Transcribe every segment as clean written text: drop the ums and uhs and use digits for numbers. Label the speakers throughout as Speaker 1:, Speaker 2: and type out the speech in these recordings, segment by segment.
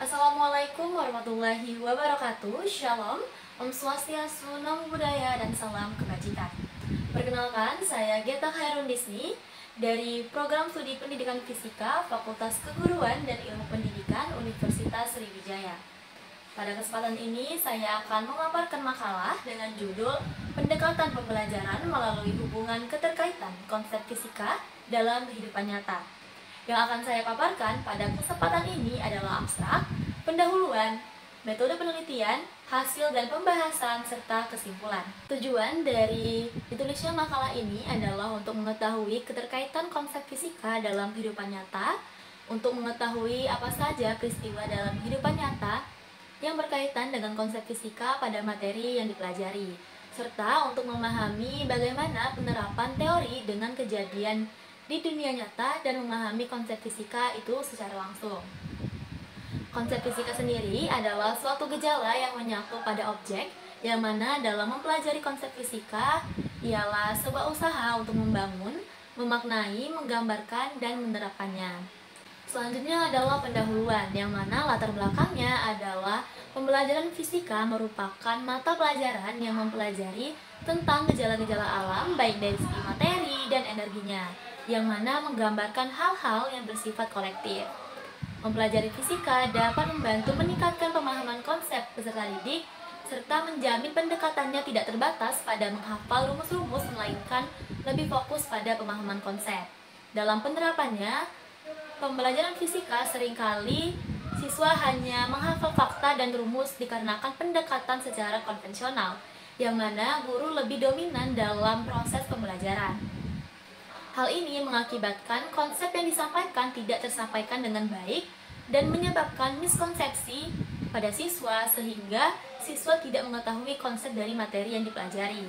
Speaker 1: Assalamualaikum warahmatullahi wabarakatuh. Shalom, Om Swastiastu, Namo Buddhaya, dan salam kebajikan. Perkenalkan, saya Geta Khairun Disni dari Program Studi Pendidikan Fisika Fakultas Keguruan dan Ilmu Pendidikan Universitas Sriwijaya. Pada kesempatan ini, saya akan memaparkan makalah dengan judul Pendekatan Pembelajaran Melalui Hubungan Keterkaitan Konsep Fisika dalam Kehidupan Nyata. Yang akan saya paparkan pada kesempatan ini adalah abstrak, pendahuluan, metode penelitian, hasil dan pembahasan, serta kesimpulan. Tujuan dari ditulisnya makalah ini adalah untuk mengetahui keterkaitan konsep fisika dalam kehidupan nyata, untuk mengetahui apa saja peristiwa dalam kehidupan nyata yang berkaitan dengan konsep fisika pada materi yang dipelajari, serta untuk memahami bagaimana penerapan teori dengan kejadian di dunia nyata dan memahami konsep fisika itu secara langsung. Konsep fisika sendiri adalah suatu gejala yang menyatu pada objek, yang mana dalam mempelajari konsep fisika ialah sebuah usaha untuk membangun, memaknai, menggambarkan, dan menerapkannya. Selanjutnya adalah pendahuluan, yang mana latar belakangnya adalah pembelajaran fisika merupakan mata pelajaran yang mempelajari tentang gejala-gejala alam baik dari segi materi dan energinya, yang mana menggambarkan hal-hal yang bersifat kolektif. Mempelajari fisika dapat membantu meningkatkan pemahaman konsep peserta didik, serta menjamin pendekatannya tidak terbatas pada menghafal rumus-rumus, melainkan lebih fokus pada pemahaman konsep. Dalam penerapannya, pembelajaran fisika seringkali siswa hanya menghafal fakta dan rumus dikarenakan pendekatan secara konvensional, yang mana guru lebih dominan dalam proses pembelajaran. Hal ini mengakibatkan konsep yang disampaikan tidak tersampaikan dengan baik dan menyebabkan miskonsepsi pada siswa sehingga siswa tidak mengetahui konsep dari materi yang dipelajari.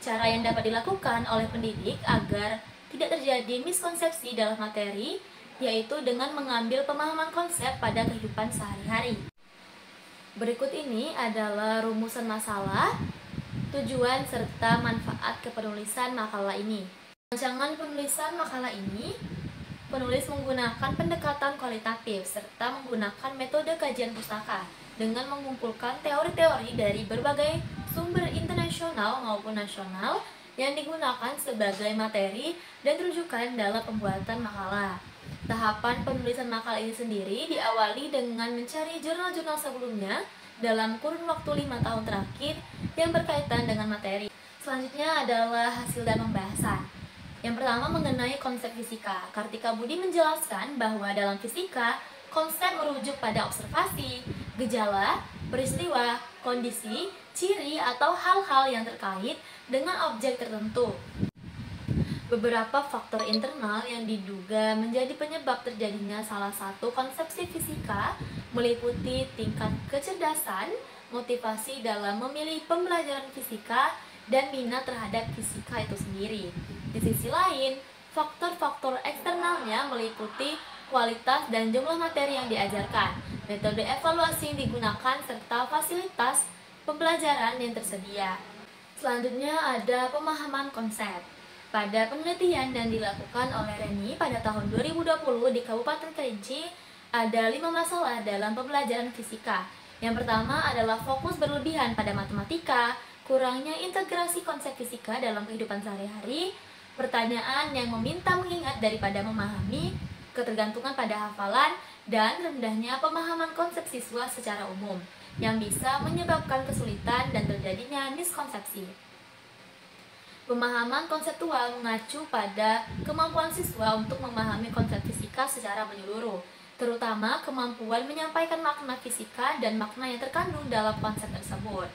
Speaker 1: Cara yang dapat dilakukan oleh pendidik agar tidak terjadi miskonsepsi dalam materi yaitu dengan mengambil pemahaman konsep pada kehidupan sehari-hari. Berikut ini adalah rumusan masalah, tujuan, serta manfaat kepenulisan makalah ini. Rancangan penulisan makalah ini, penulis menggunakan pendekatan kualitatif serta menggunakan metode kajian pustaka dengan mengumpulkan teori-teori dari berbagai sumber internasional maupun nasional yang digunakan sebagai materi dan rujukan dalam pembuatan makalah. Tahapan penulisan makalah ini sendiri diawali dengan mencari jurnal-jurnal sebelumnya dalam kurun waktu 5 tahun terakhir yang berkaitan dengan materi. Selanjutnya adalah hasil dan pembahasan. Yang pertama mengenai konsep fisika. Kartika Budi menjelaskan bahwa dalam fisika, konsep merujuk pada observasi, gejala, peristiwa, kondisi, ciri, atau hal-hal yang terkait dengan objek tertentu. Beberapa faktor internal yang diduga menjadi penyebab terjadinya salah satu konsepsi fisika meliputi tingkat kecerdasan, motivasi dalam memilih pembelajaran fisika, dan minat terhadap fisika itu sendiri. Di sisi lain, faktor-faktor eksternalnya meliputi kualitas dan jumlah materi yang diajarkan, metode evaluasi yang digunakan, serta fasilitas pembelajaran yang tersedia. Selanjutnya ada pemahaman konsep. Pada penelitian yang dilakukan oleh Reni pada tahun 2020 di Kabupaten Kerinci, ada 5 masalah dalam pembelajaran fisika. Yang pertama adalah fokus berlebihan pada matematika, kurangnya integrasi konsep fisika dalam kehidupan sehari-hari, pertanyaan yang meminta mengingat daripada memahami, ketergantungan pada hafalan, dan rendahnya pemahaman konsep siswa secara umum, yang bisa menyebabkan kesulitan dan terjadinya miskonsepsi. Pemahaman konseptual mengacu pada kemampuan siswa untuk memahami konsep fisika secara menyeluruh, terutama kemampuan menyampaikan makna fisika dan makna yang terkandung dalam konsep tersebut.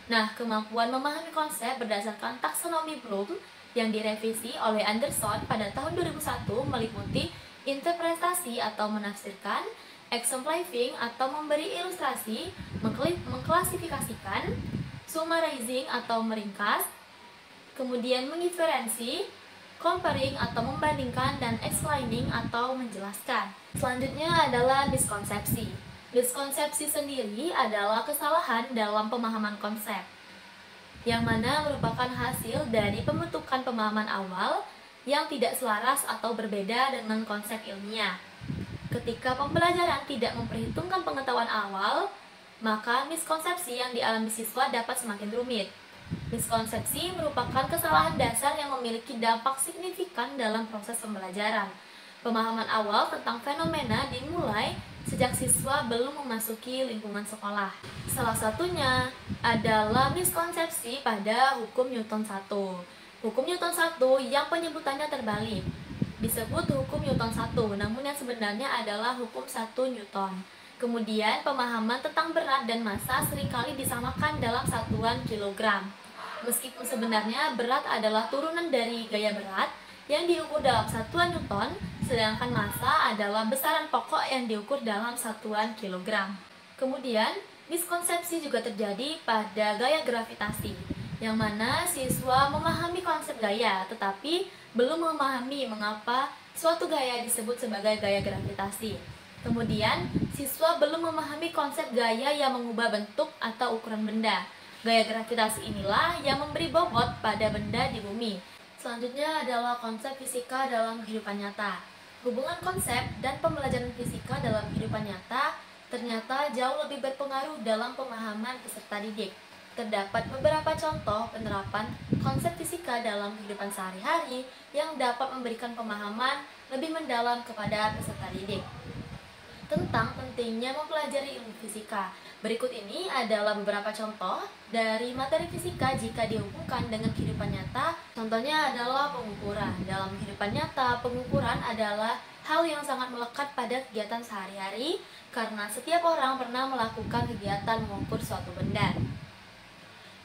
Speaker 1: Nah, kemampuan memahami konsep berdasarkan taksonomi Bloom yang direvisi oleh Anderson pada tahun 2001 meliputi interpretasi atau menafsirkan, exemplifying atau memberi ilustrasi, mengklasifikasikan, summarizing atau meringkas, kemudian menginferensi, comparing atau membandingkan, dan explaining atau menjelaskan. Selanjutnya adalah miskonsepsi. Miskonsepsi sendiri adalah kesalahan dalam pemahaman konsep, yang mana merupakan hasil dari pembentukan pemahaman awal yang tidak selaras atau berbeda dengan konsep ilmiah. Ketika pembelajaran tidak memperhitungkan pengetahuan awal, maka miskonsepsi yang dialami siswa dapat semakin rumit. Miskonsepsi merupakan kesalahan dasar yang memiliki dampak signifikan dalam proses pembelajaran. Pemahaman awal tentang fenomena dimulai sejak siswa belum memasuki lingkungan sekolah. Salah satunya adalah miskonsepsi pada hukum Newton 1. Hukum Newton 1 yang penyebutannya terbalik disebut hukum Newton 1, namun yang sebenarnya adalah hukum 1 Newton. Kemudian pemahaman tentang berat dan massa seringkali disamakan dalam satuan kilogram. Meskipun sebenarnya berat adalah turunan dari gaya berat yang diukur dalam satuan Newton, sedangkan massa adalah besaran pokok yang diukur dalam satuan kilogram. Kemudian, miskonsepsi juga terjadi pada gaya gravitasi, yang mana siswa memahami konsep gaya, tetapi belum memahami mengapa suatu gaya disebut sebagai gaya gravitasi. Kemudian, siswa belum memahami konsep gaya yang mengubah bentuk atau ukuran benda. Gaya gravitasi inilah yang memberi bobot pada benda di bumi. Selanjutnya adalah konsep fisika dalam kehidupan nyata. Hubungan konsep dan pembelajaran fisika dalam kehidupan nyata ternyata jauh lebih berpengaruh dalam pemahaman peserta didik. Terdapat beberapa contoh penerapan konsep fisika dalam kehidupan sehari-hari yang dapat memberikan pemahaman lebih mendalam kepada peserta didik tentang pentingnya mempelajari ilmu fisika. Berikut ini adalah beberapa contoh dari materi fisika jika dihubungkan dengan kehidupan nyata. Contohnya adalah pengukuran. Dalam kehidupan nyata, pengukuran adalah hal yang sangat melekat pada kegiatan sehari-hari karena setiap orang pernah melakukan kegiatan mengukur suatu benda.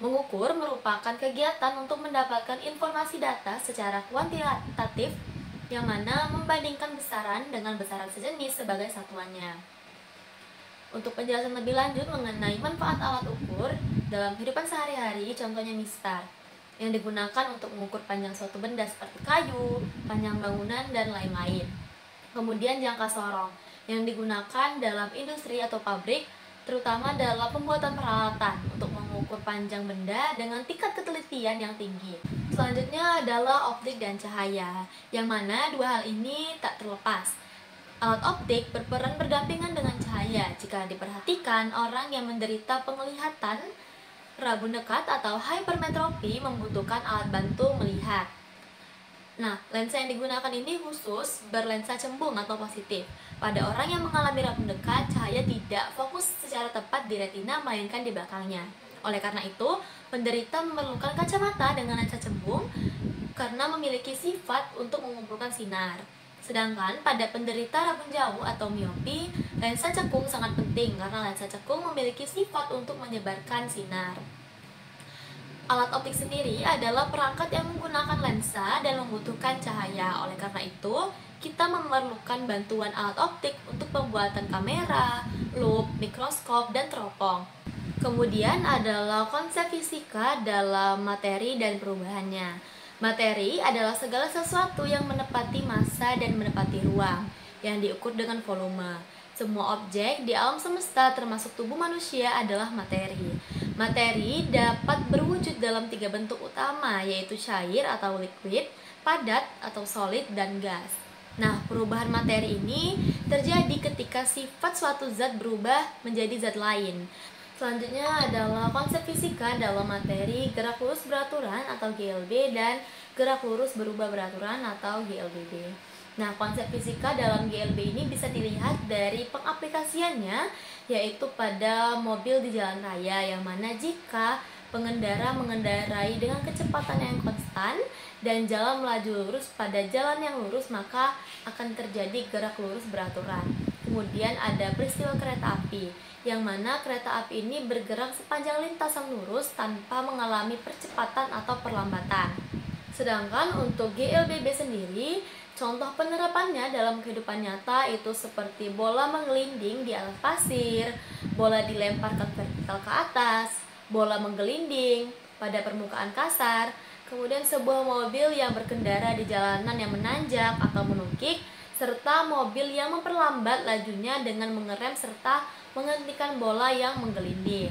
Speaker 1: Mengukur merupakan kegiatan untuk mendapatkan informasi data secara kuantitatif yang mana membandingkan besaran dengan besaran sejenis sebagai satuannya. Untuk penjelasan lebih lanjut mengenai manfaat alat ukur dalam kehidupan sehari-hari, contohnya mistar, yang digunakan untuk mengukur panjang suatu benda seperti kayu, panjang bangunan, dan lain-lain. Kemudian jangka sorong, yang digunakan dalam industri atau pabrik, terutama dalam pembuatan peralatan untuk mengukur panjang benda dengan tingkat ketelitian yang tinggi. Selanjutnya adalah optik dan cahaya, yang mana dua hal ini tak terlepas. Alat optik berperan berdampingan dengan cahaya. Jika diperhatikan, orang yang menderita penglihatan rabun dekat atau hypermetropi membutuhkan alat bantu melihat. Nah, lensa yang digunakan ini khusus berlensa cembung atau positif. Pada orang yang mengalami rabun dekat, cahaya tidak fokus secara tepat di retina, melainkan di belakangnya. Oleh karena itu, penderita memerlukan kacamata dengan lensa cembung karena memiliki sifat untuk mengumpulkan sinar. Sedangkan pada penderita rabun jauh atau miopi, lensa cekung sangat penting karena lensa cekung memiliki sifat untuk menyebarkan sinar. Alat optik sendiri adalah perangkat yang menggunakan lensa dan membutuhkan cahaya. Oleh karena itu, kita memerlukan bantuan alat optik untuk pembuatan kamera, lup, mikroskop, dan teropong. Kemudian adalah konsep fisika dalam materi dan perubahannya. Materi adalah segala sesuatu yang menepati massa dan menepati ruang, yang diukur dengan volume. Semua objek di alam semesta termasuk tubuh manusia adalah materi. Materi dapat berwujud dalam 3 bentuk utama, yaitu cair atau liquid, padat atau solid, dan gas. Nah, perubahan materi ini terjadi ketika sifat suatu zat berubah menjadi zat lain. Selanjutnya adalah konsep fisika dalam materi gerak lurus beraturan atau GLB dan gerak lurus berubah beraturan atau GLBB. Nah, konsep fisika dalam GLB ini bisa dilihat dari pengaplikasiannya, yaitu pada mobil di jalan raya, yang mana jika pengendara mengendarai dengan kecepatan yang konstan dan jalan melaju lurus pada jalan yang lurus, maka akan terjadi gerak lurus beraturan. Kemudian ada peristiwa kereta api, yang mana kereta api ini bergerak sepanjang lintasan lurus tanpa mengalami percepatan atau perlambatan. Sedangkan untuk GLBB sendiri, contoh penerapannya dalam kehidupan nyata itu seperti bola menggelinding di atas pasir, bola dilemparkan vertikal ke atas, bola menggelinding pada permukaan kasar, kemudian sebuah mobil yang berkendara di jalanan yang menanjak atau menukik, serta mobil yang memperlambat lajunya dengan mengerem serta menghentikan bola yang menggelinding.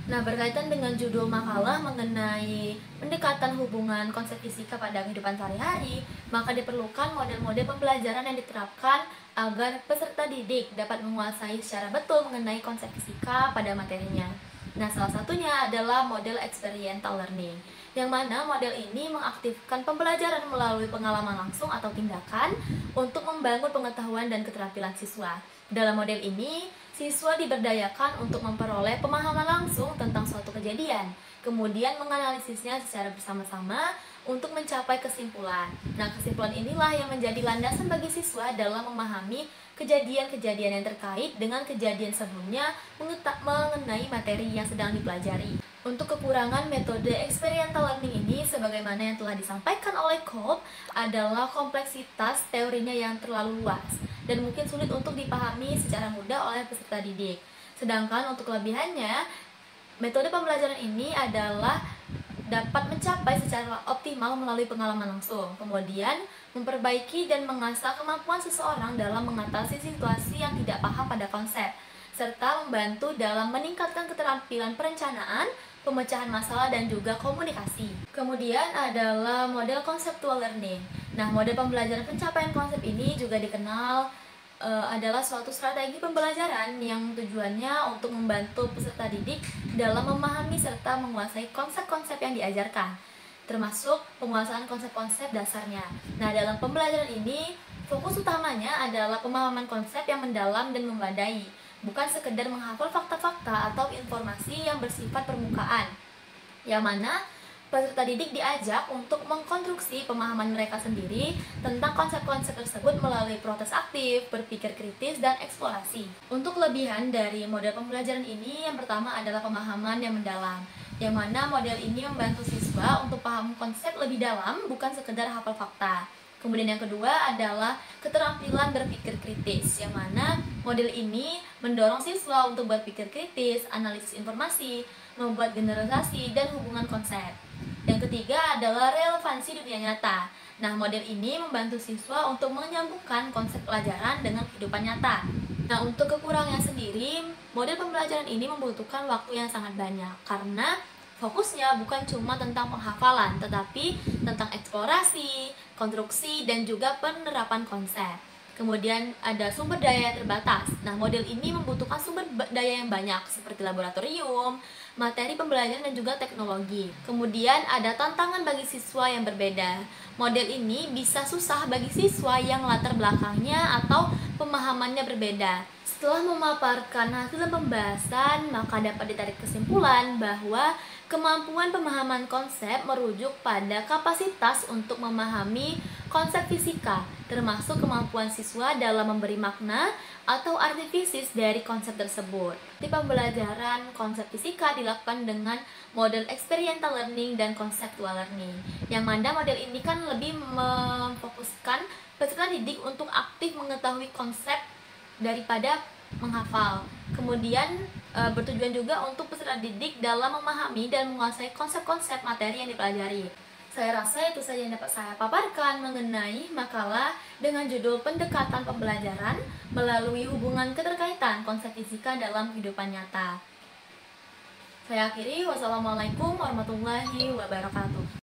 Speaker 1: Nah, berkaitan dengan judul makalah mengenai pendekatan hubungan konsep fisika pada kehidupan sehari-hari, maka diperlukan model-model pembelajaran yang diterapkan agar peserta didik dapat menguasai secara betul mengenai konsep fisika pada materinya. Nah, salah satunya adalah model experiential learning, yang mana model ini mengaktifkan pembelajaran melalui pengalaman langsung atau tindakan untuk membangun pengetahuan dan keterampilan siswa. Dalam model ini, siswa diberdayakan untuk memperoleh pemahaman langsung tentang suatu kejadian, kemudian menganalisisnya secara bersama-sama untuk mencapai kesimpulan. Nah, kesimpulan inilah yang menjadi landasan bagi siswa dalam memahami kejadian-kejadian yang terkait dengan kejadian sebelumnya mengenai materi yang sedang dipelajari. Untuk kekurangan metode experiential learning ini, sebagaimana yang telah disampaikan oleh Kolb, adalah kompleksitas teorinya yang terlalu luas dan mungkin sulit untuk dipahami secara mudah oleh peserta didik. Sedangkan untuk kelebihannya, metode pembelajaran ini adalah dapat mencapai secara optimal melalui pengalaman langsung, kemudian memperbaiki dan mengasah kemampuan seseorang dalam mengatasi situasi yang tidak paham pada konsep, serta membantu dalam meningkatkan keterampilan perencanaan, pemecahan masalah, dan juga komunikasi. Kemudian adalah model conceptual learning. Nah, model pembelajaran pencapaian konsep ini juga dikenal adalah suatu strategi pembelajaran yang tujuannya untuk membantu peserta didik dalam memahami serta menguasai konsep-konsep yang diajarkan, termasuk penguasaan konsep-konsep dasarnya. Nah, dalam pembelajaran ini, fokus utamanya adalah pemahaman konsep yang mendalam dan memadai, bukan sekedar menghafal fakta-fakta atau informasi yang bersifat permukaan, yang mana peserta didik diajak untuk mengkonstruksi pemahaman mereka sendiri tentang konsep-konsep tersebut melalui proses aktif, berpikir kritis, dan eksplorasi. Untuk kelebihan dari model pembelajaran ini, yang pertama adalah pemahaman yang mendalam, yang mana model ini membantu siswa untuk paham konsep lebih dalam, bukan sekedar hafal fakta. Kemudian yang kedua adalah keterampilan berpikir kritis, yang mana model ini mendorong siswa untuk berpikir kritis, analisis informasi, membuat generalisasi, dan hubungan konsep. Yang ketiga adalah relevansi dunia nyata. Nah, model ini membantu siswa untuk menyambungkan konsep pelajaran dengan kehidupan nyata. Nah, untuk kekurangannya sendiri, model pembelajaran ini membutuhkan waktu yang sangat banyak karena fokusnya bukan cuma tentang penghafalan, tetapi tentang eksplorasi, konstruksi, dan juga penerapan konsep. Kemudian ada sumber daya yang terbatas. Nah, model ini membutuhkan sumber daya yang banyak seperti laboratorium, materi pembelajaran, dan juga teknologi. Kemudian ada tantangan bagi siswa yang berbeda. Model ini bisa susah bagi siswa yang latar belakangnya atau pemahamannya berbeda. Setelah memaparkan hasil pembahasan, maka dapat ditarik kesimpulan bahwa kemampuan pemahaman konsep merujuk pada kapasitas untuk memahami konsep fisika, termasuk kemampuan siswa dalam memberi makna atau arti fisis dari konsep tersebut. Di pembelajaran konsep fisika dilakukan dengan model experiential learning dan conceptual learning, yang mana model ini kan lebih memfokuskan peserta didik untuk aktif mengetahui konsep daripada menghafal. Kemudian bertujuan juga untuk peserta didik dalam memahami dan menguasai konsep-konsep materi yang dipelajari. Saya rasa itu saja yang dapat saya paparkan mengenai makalah dengan judul pendekatan pembelajaran melalui hubungan keterkaitan konsep fisika dalam kehidupan nyata. Saya akhiri, wassalamualaikum warahmatullahi wabarakatuh.